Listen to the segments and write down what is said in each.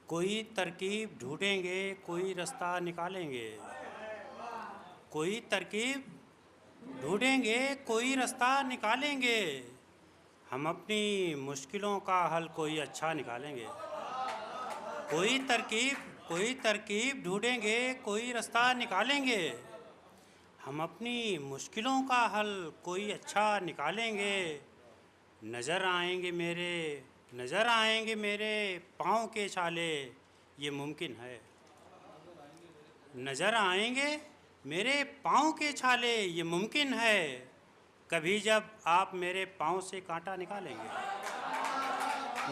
कोई तरकीब ढूंढेंगे, कोई रास्ता निकालेंगे। कोई तरकीब ढूंढेंगे, कोई रास्ता निकालेंगे। हम अपनी मुश्किलों का हल कोई अच्छा निकालेंगे। कोई तरकीब ढूंढेंगे, कोई रास्ता निकालेंगे। हम अपनी मुश्किलों का हल कोई अच्छा निकालेंगे। नज़र आएंगे मेरे पाँव के छाले, ये मुमकिन है। नज़र आएंगे मेरे पाँव के छाले, ये मुमकिन है। कभी जब आप मेरे पाँव से कांटा निकालेंगे।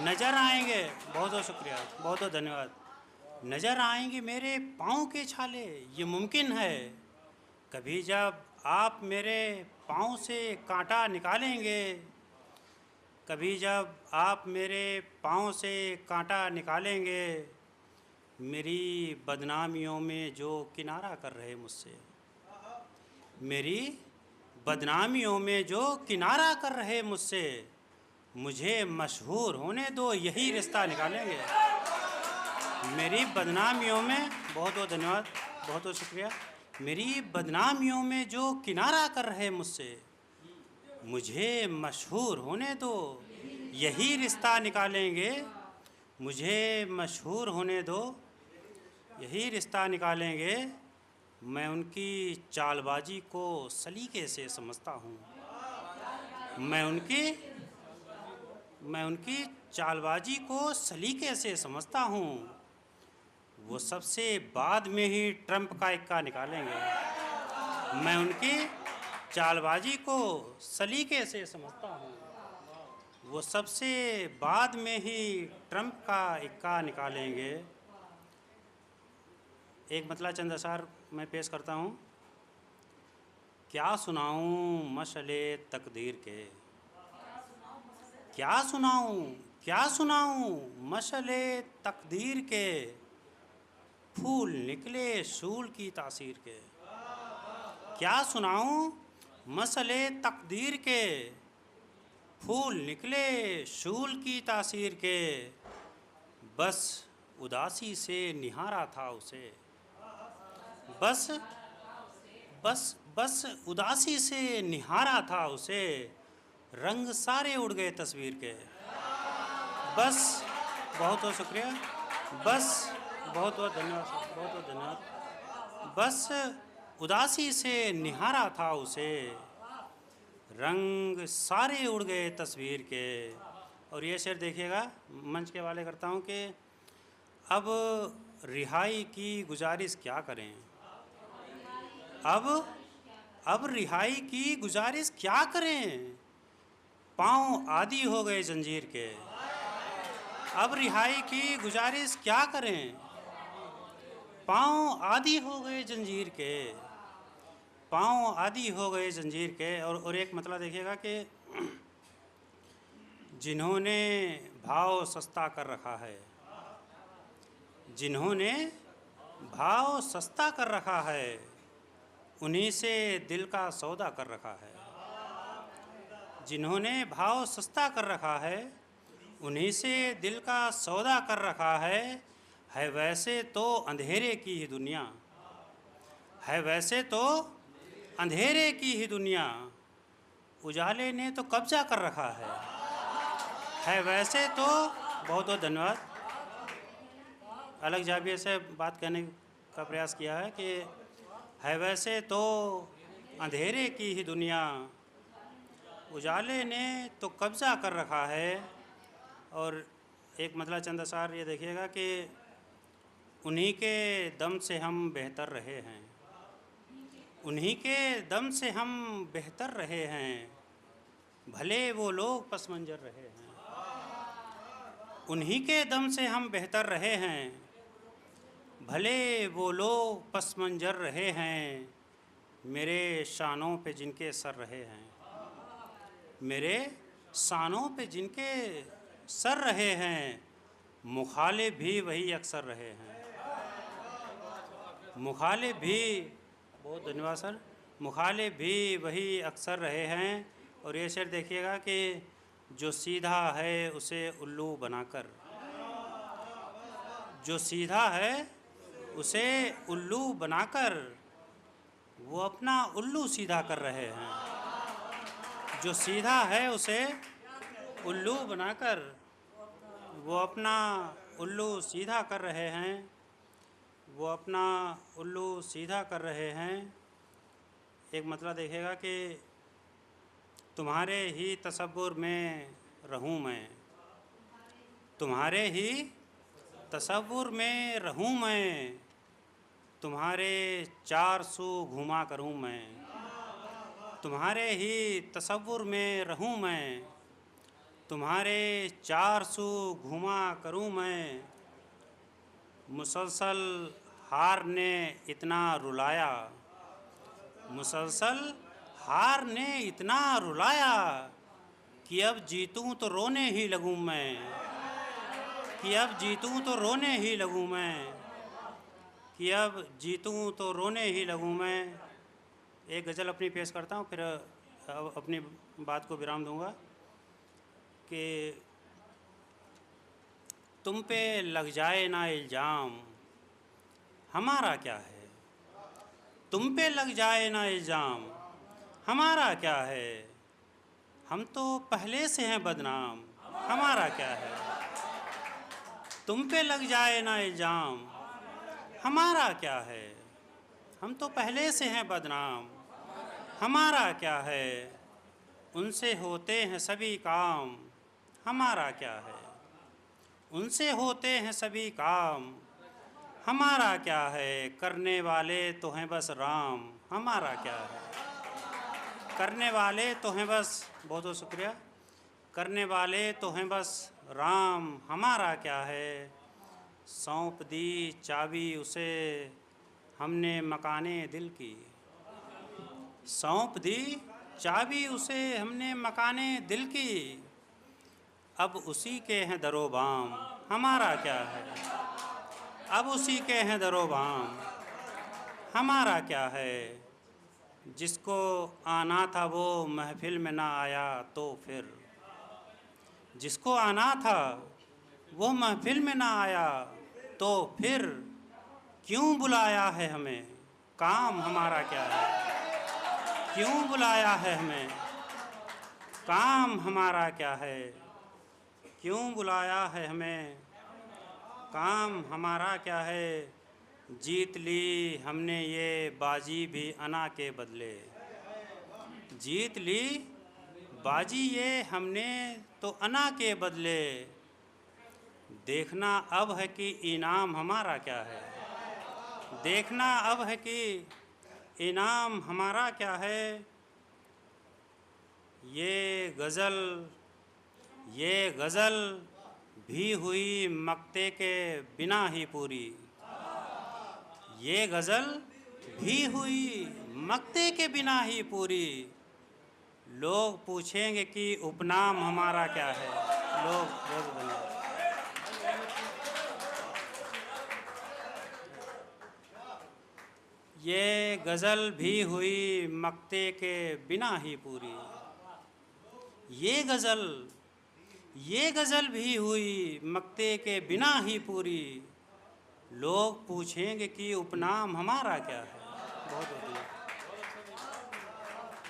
नज़र आएंगे, बहुत बहुत शुक्रिया, बहुत बहुत धन्यवाद। नज़र आएंगे मेरे पाँव के छाले, ये मुमकिन है। कभी जब आप मेरे पाँव से कांटा निकालेंगे। कभी जब आप मेरे पाँव से कांटा निकालेंगे। मेरी बदनामियों में जो किनारा कर रहे मुझसे, मेरी बदनामियों में जो किनारा कर रहे मुझसे, मुझे मशहूर होने दो, यही रिश्ता निकालेंगे। मेरी बदनामियों में, बहुत बहुत धन्यवाद, बहुत बहुत शुक्रिया। मेरी बदनामियों में जो किनारा कर रहे मुझसे, मुझे मशहूर होने दो, यही रिश्ता निकालेंगे। मुझे मशहूर होने दो, यही रिश्ता निकालेंगे। मैं उनकी चालबाजी को सलीके से समझता हूँ। मैं उनकी चालबाजी को सलीके से समझता हूँ। वो सबसे बाद में ही ट्रंप का इक्का निकालेंगे। मैं उनकी चालबाजी को सलीके से समझता हूँ। वो सबसे बाद में ही ट्रंप का इक्का निकालेंगे। एक मतला चंद अशार मैं पेश करता हूँ। क्या सुनाऊँ मशले तकदीर के, क्या सुनाऊँ मशले तकदीर के। फूल निकले शूल की तासीर के। क्या सुनाऊँ मसले तकदीर के। फूल निकले शूल की तासीर के। बस उदासी से निहारा था उसे। बस उदासी से निहारा था उसे। रंग सारे उड़ गए तस्वीर के। बस, बहुत बहुत शुक्रिया, बस, बहुत बहुत धन्यवाद, बहुत बहुत धन्यवाद। बस उदासी से निहारा था उसे। रंग सारे उड़ गए तस्वीर के। और ये शेर देखिएगा, मंच के वाले करता हूँ कि अब रिहाई की गुजारिश क्या करें। अब रिहाई की गुजारिश क्या करें। पाँव आदी हो गए जंजीर के। अब रिहाई की गुजारिश क्या करें। पाँव आदी हो गए जंजीर के। पाँव आदी हो गए जंजीर के। और एक मतलब देखिएगा कि जिन्होंने भाव सस्ता कर रखा है, जिन्होंने भाव सस्ता कर रखा है, उन्हीं से दिल का सौदा कर रखा है। जिन्होंने भाव सस्ता कर रखा है, उन्हीं से दिल का सौदा कर रखा है वैसे तो अंधेरे की ही दुनिया, है वैसे तो अंधेरे की ही दुनिया। उजाले ने तो कब्जा कर रखा है वैसे तो, बहुत बहुत धन्यवाद। अलग जाविये से बात कहने का प्रयास किया है कि है वैसे तो अंधेरे की ही दुनिया, उजाले ने तो कब्ज़ा कर रखा है। और एक मतलब चंद अशार ये देखिएगा कि उन्हीं के दम से हम बेहतर रहे हैं, उन्हीं के दम से हम बेहतर रहे हैं, भले वो लोग पस मंज़र रहे हैं। उन्हीं के दम से हम बेहतर रहे हैं, भले वो लोग पस मंज़र रहे हैं। मेरे शानों पे जिनके सर रहे हैं, मेरे शानों पे जिनके सर रहे हैं, मुखालिफ भी वही अक्सर रहे हैं। मुखालिफ भी, बहुत धन्यवाद सर, मुखालिफ भी वही अक्सर रहे हैं। और ये शेर देखिएगा कि जो सीधा है उसे उल्लू बनाकर, जो सीधा है उसे उल्लू बनाकर वो अपना उल्लू सीधा कर रहे हैं। जो सीधा है उसे उल्लू बनाकर वो अपना उल्लू सीधा कर रहे हैं। वो अपना उल्लू सीधा कर रहे हैं। एक मतलब देखिएगा कि तुम्हारे ही तसव्वुर में रहूं मैं, तुम्हारे ही तसव्वुर में रहूं मैं, तुम्हारे चार सू घुमा करूं मैं। तुम्हारे ही तसव्वुर में रहूं मैं, तुम्हारे चार सू घुमा करूं मैं। मुसलसल हार ने इतना रुलाया, मुसलसल हार ने इतना रुलाया कि अब जीतूं तो रोने ही लगूं मैं, कि अब जीतूं तो रोने ही लगूं मैं, कि अब जीतूं तो रोने ही लगूं मैं। एक गज़ल अपनी पेश करता हूँ, फिर अपनी बात को विराम दूंगा कि तुम पे लग जाए ना इल्ज़ाम, हमारा क्या है। तुम पे लग जाए ना इल्ज़ाम, हमारा क्या है। हम तो पहले से हैं बदनाम, हमारा क्या है। तुम पे लग जाए ना इल्ज़ाम, हमारा क्या है। हम तो पहले से हैं बदनाम, हमारा क्या है। उनसे होते हैं सभी काम, हमारा क्या है। उनसे होते हैं सभी काम, हमारा क्या है। करने वाले तो हैं बस राम, हमारा क्या है। करने वाले तो हैं बस, बहुत बहुत शुक्रिया। करने वाले तो हैं बस राम, हमारा क्या है। सौंप दी चाबी उसे हमने मकाने दिल की, सौंप दी चाबी उसे हमने मकाने दिल की। अब उसी के हैं दरो बाम, हमारा क्या है। अब उसी के हैं दरो बाम, हमारा क्या है। जिसको आना था वो महफिल में ना आया तो फिर, जिसको आना था वो महफिल में ना आया तो फिर क्यों बुलाया है हमें, काम हमारा क्या है। क्यों बुलाया है हमें, काम हमारा क्या है। क्यों बुलाया है हमें, काम हमारा क्या है। जीत ली हमने ये बाजी भी अना के बदले, जीत ली बाजी ये हमने तो अना के बदले। देखना अब है कि इनाम हमारा क्या है। देखना अब है कि इनाम हमारा क्या है। ये गज़ल भी हुई मक्ते के बिना ही पूरी, ये गज़ल भी हुई मक्ते के बिना ही पूरी। लोग पूछेंगे कि उपनाम हमारा क्या है। लोग बहुत धन्यवाद। ये गज़ल भी हुई मक्ते के बिना ही पूरी, ये गज़ल भी हुई मक्ते के बिना ही पूरी। लोग पूछेंगे कि उपनाम हमारा क्या है। बहुत बहुत